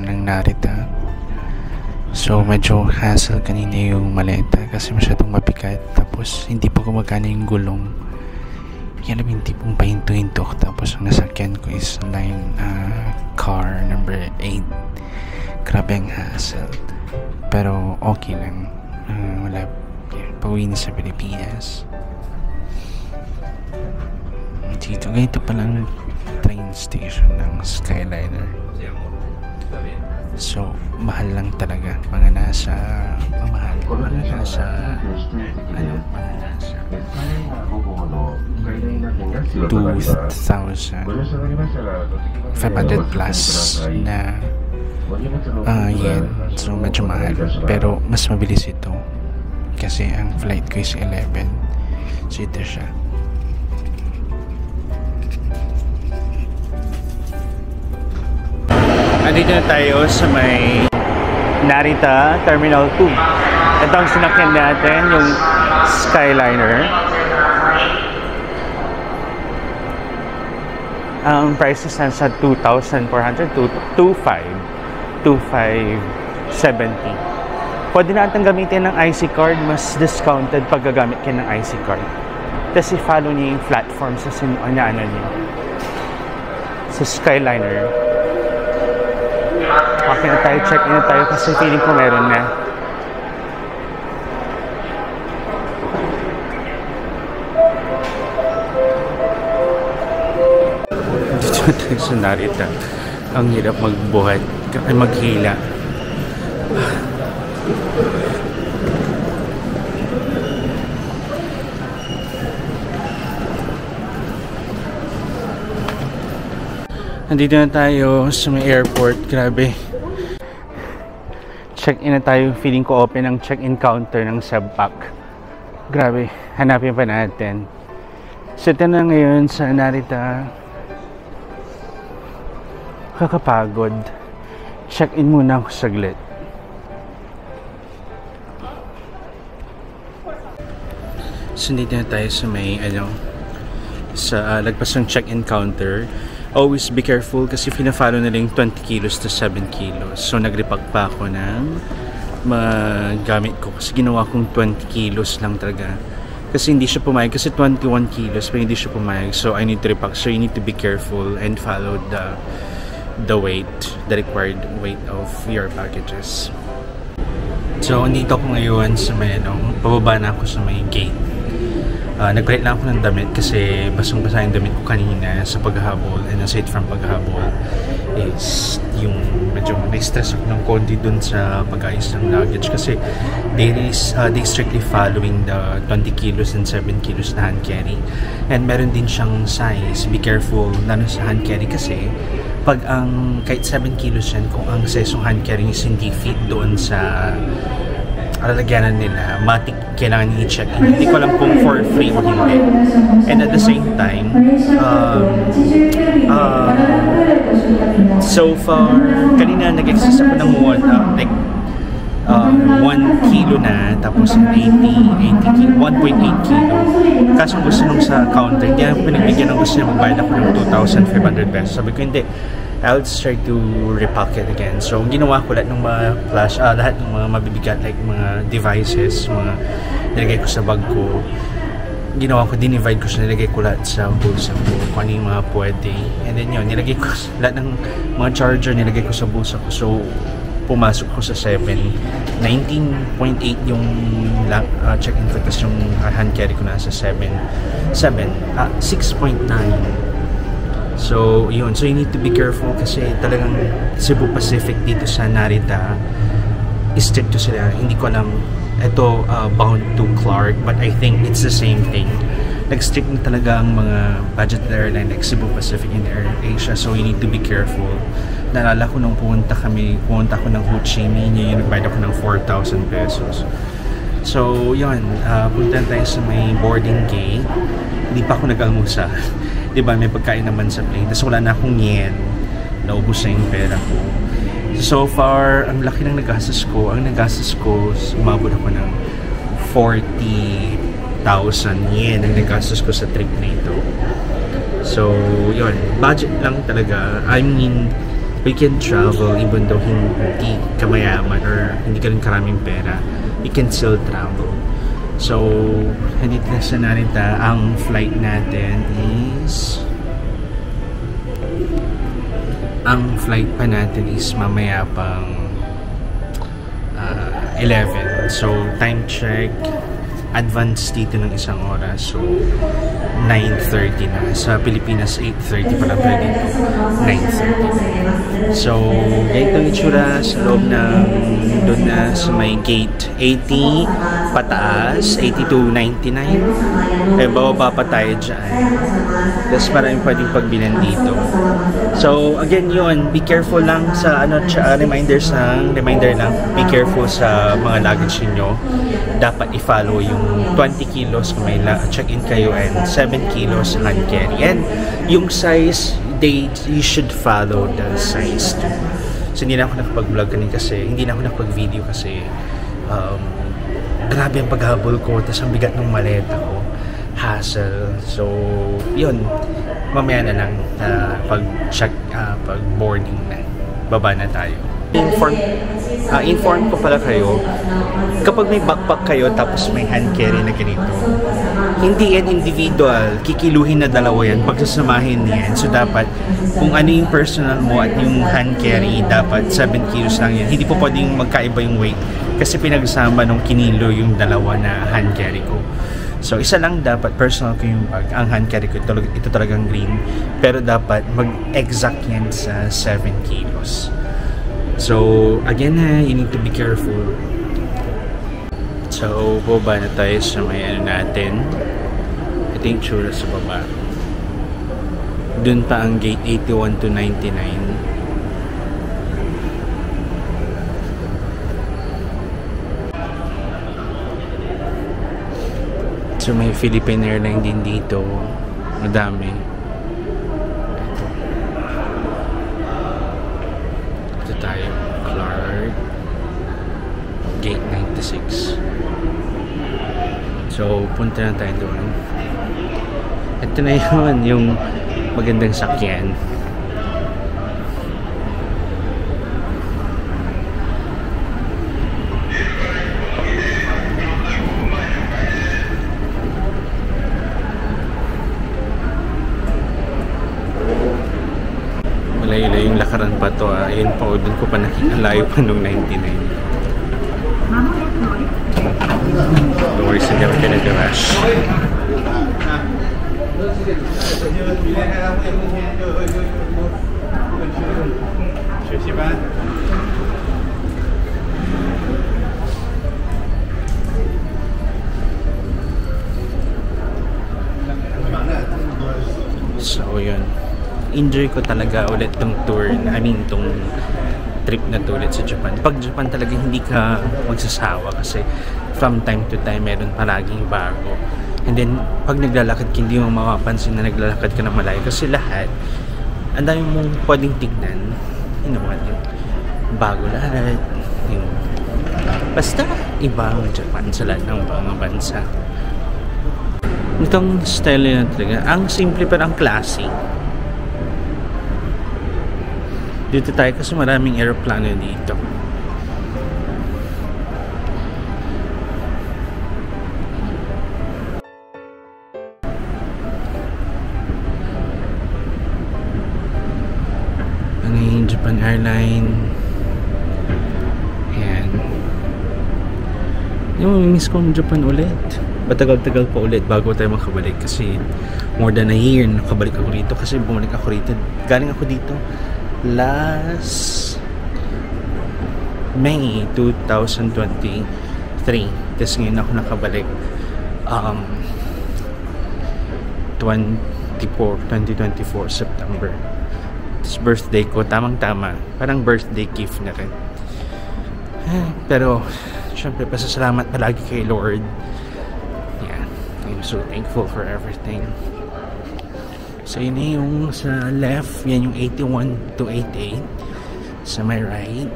ng Narita. So medyo hassle kanina yung maleta kasi masyadong mabigat, tapos hindi pa gumagana yung gulong. Yan naman yung tipong pahinto-hinto, tapos ang nasakyan ko is line car number 8. Grabe ang hassle, pero okay lang. Wala, pauwi na sa Pilipinas. Dito, ganito palang train station ng Skyliner. So, mahal lang talaga. Mga nasa 2,500 plus na yen. So, medyo mahal. Pero, mas mabilis ito. Kasi ang flight ko is 11. So, ito siya. Nandito na tayo sa may Narita Terminal 2. Ito ang sinakyan natin, yung Skyliner. Ang prices nasa 2,400 to 2,570. Pwede natin gamitin ng IC card, mas discounted pag gagamit kayo ng IC card. Tapos i-follow niyo yung platform sa niyo sa Skyliner. Okay na tayo, check in na tayo kasi feeling ko meron na. Dito tayo sa Narita. Ang hirap magbuhat, maghila. Nandito na tayo sa may airport. Grabe. Check-in na tayo. Feeling ko open ang check-in counter ng Sebpac. Grabe. Hanapin pa natin. So, ito na ngayon sa Narita. Kakapagod. Check-in muna ako saglit. So, nandito na tayo sa may, lagpas ng check-in counter. Always be careful kasi pina-follow nila yung 20 kilos to 7 kilos. So, nag-repack pa ako ng gamit ko. Kasi ginawa kong 20 kilos lang talaga. Kasi hindi siya pumayag. Kasi 21 kilos pero hindi siya pumayag. So, I need to repack. So, you need to be careful and follow the weight, the required weight of your packages. So, andito ako ngayon sa may, pababa na ako sa may gate. Nagpalit lang ako ng damit kasi basang-basa yung damit ko kanina sa paghahabol, and aside from paghahabol is yung medyo na-stress ako ng konti dun sa pag-ayos ng luggage kasi they strictly following the 20 kilos and 7 kilos na hand carry, and meron din siyang size. Be careful lalo sa hand carry kasi pag ang kahit 7 kilos yan, kung ang size ng hand carry is hindi fit doon sa lalagyanan nila, matik kailangan i-check in. Hindi ko alam kung for free o hindi. And at the same time, so far, kanina nag-exist ako ng 1 kilo na, tapos 1.8 kilo. Kaso gusto nung sa counter, hindi ako pinagbigyan ng gusto niya magbayad ako ng 2,500 pesos. Sabi ko, hindi. I'll just try to repack it again. So, ginawa ko lahat ng mga lahat ng mga mabibigat, like mga devices, mga nilagay ko sa bag ko. Ginawa ko, dinivide ko siya, nilagay ko lahat sa bulsa ko, kung ano yung mga pwede. And then yun, nilagay ko lahat ng mga charger, nilagay ko sa bulsa ko. So, pumasok ko sa 7. 19.8 yung check-in ko, tapos yung hand carry ko nasa 6.9. So, yun. So, you need to be careful kasi talagang Cebu Pacific dito sa Narita, strict to sila. Hindi ko alam, ito bound to Clark, but I think it's the same thing. Nag-strict na talaga ang mga budget airline like Cebu Pacific and AirAsia. So, you need to be careful. Naalala ko nung pumunta ako ng Ho Chi Minh, yung nagbayad ako ng 4,000 pesos. So, yun. Punta tayo sa may boarding gate. Hindi pa ako nag-almusa. Diba, may pagkain naman sa plane. Tapos wala na akong yen. Naubos na yung pera ko. So far, ang laki ng nagastos ko. Ang nagastos ko, umabot ako ng 40,000 yen ang nagastos ko sa trip na ito. So, yun. Budget lang talaga. I mean, we can travel even though hindi ka mayaman or hindi ka rin karaming pera. You can still travel. So, nandito na sa Narita. Ang flight natin is... Ang flight pa natin is mamaya pang 11. So, time check. Advance dito ng isang oras. So, 9:30 na. Sa Pilipinas, 8:30 pala pwede ito. 9:30. So, ganito ang itsura sa loob ng doon na sa may gate 80 pataas, 80 to 99. Eh, bababa pa tayo dyan. Tapos maraming pwedeng pagbilan dito. So, again yun, be careful lang sa reminder lang, be careful sa mga luggage niyo. Dapat i-follow yung 20 kilos kung may check-in kayo and 7 kilos hand carry. And yung size, you should follow the size too. So, hindi na ako nakapag-vlog kanina kasi, hindi na ako nakapag-video kasi grabe ang paghabol ko, tapos ang bigat ng maleta ko. Hassle. So, yun. Mamaya na lang pag-check, pag-boarding na. Baba na tayo. Inform ko pala kayo, kapag may backpack kayo tapos may hand carry na ganito, hindi yan individual, kikiluhin na dalawa yan, pagsasamahin yan. So dapat, kung ano yung personal mo at yung hand carry, dapat 7 kilos lang yan. Hindi po pwedeng magkaiba yung weight kasi pinagsama nung kinilo yung dalawa na hand carry ko. So isa lang dapat, personal ko yung bag. Ang hand carry ko, ito talagang green. Pero dapat mag-exact yan sa 7 kilos. So, again you need to be careful. So, baba na tayo sa may natin. Ito yung tsura sa baba. Dun pa ang gate 81 to 99. So, may Philippine Airlines din dito. Madami. Tayo, Clark Gate 96. So, punta na tayo doon. Ito na yun, yung magandang sakyan. Malayo-layo yung lakaran pa to Ayun pa, doon ko pa nakikalayo pa nung 99. Don't worry, hindi ako tinag-rush. So, yun. Enjoy ko talaga ulit tong tour, tong trip na to ulit sa Japan. Pag Japan talaga hindi ka magsasawa kasi from time to time meron palaging bago. And then pag naglalakad ka, hindi mo mapapansin na naglalakad ka na malayo kasi lahat ang dami mong pwedeng tignan. You know what? Yung bago lahat. Yung basta iba ang Japan sa lahat ng mga bansa. Itong style na talaga, ang simple pero ang classy. Dito tayo kasi maraming aeroplano dito. Ano yung Japan Airline? Ayan. Yung miss kong Japan ulit. Matagal-tagal pa ulit bago tayo makabalik kasi more than a year nakabalik ako dito kasi bumalik ako rito. Galing ako dito last May 2023. Tapos ngayon ako nakabalik 2024 September. Tapos birthday ko, tamang-tama. Parang birthday gift na rin. Pero syempre pasasalamat palagi kay Lord. Yeah, I'm so thankful for everything. So yun yung sa left, yan yung 81 to 88. Sa my right,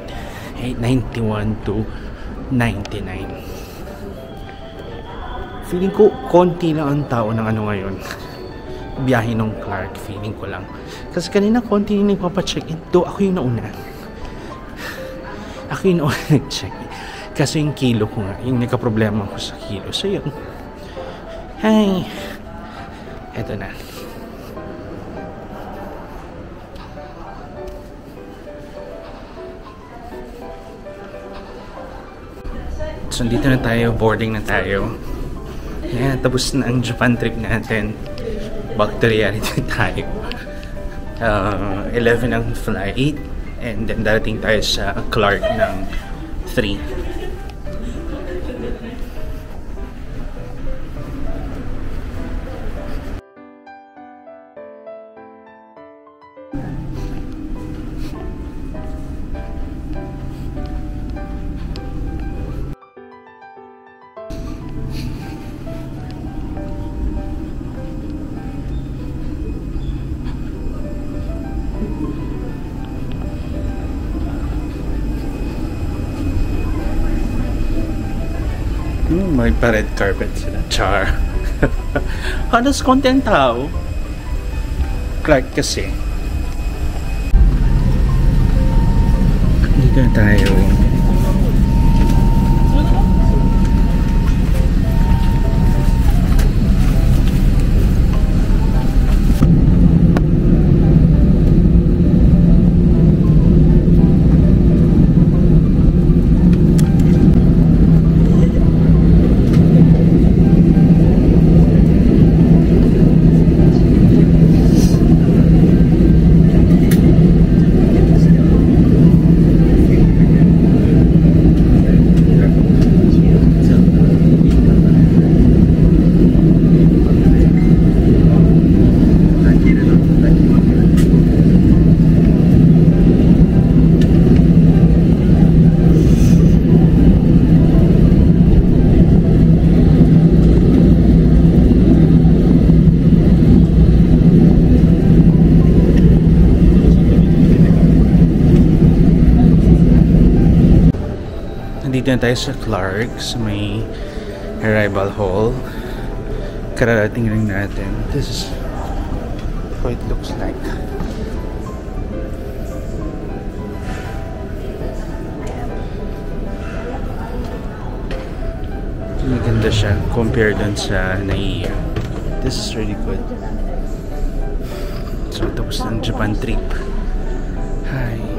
891 to 99. Feeling ko konti lang ang tao ng ano ngayon biyahe nung Clark, feeling ko lang. Kasi kanina konti yung nagpapacheck-in. Though ako yung nauna. Ako yung nauna nag-check-in. Kasi yung kilo ko nga, yung nagka-problema ko sa kilo. So yun. Hi! Eto na. So dito na tayo, boarding na tayo. Ayan, tapos na ang Japan trip natin. Back to reality tayo. 11 ang flight. And then darating tayo sa Clark ng 3. May pa-red carpet sila. Char. Halos konti ang tao. Clark kasi. Dito na tayo. Nandito na tayo sa Clark, sa may arrival hall. Kararating lang natin. This is how it looks like. Maganda siya compared dun sa NAIA. This is really good. So tapos ng Japan trip. Hi.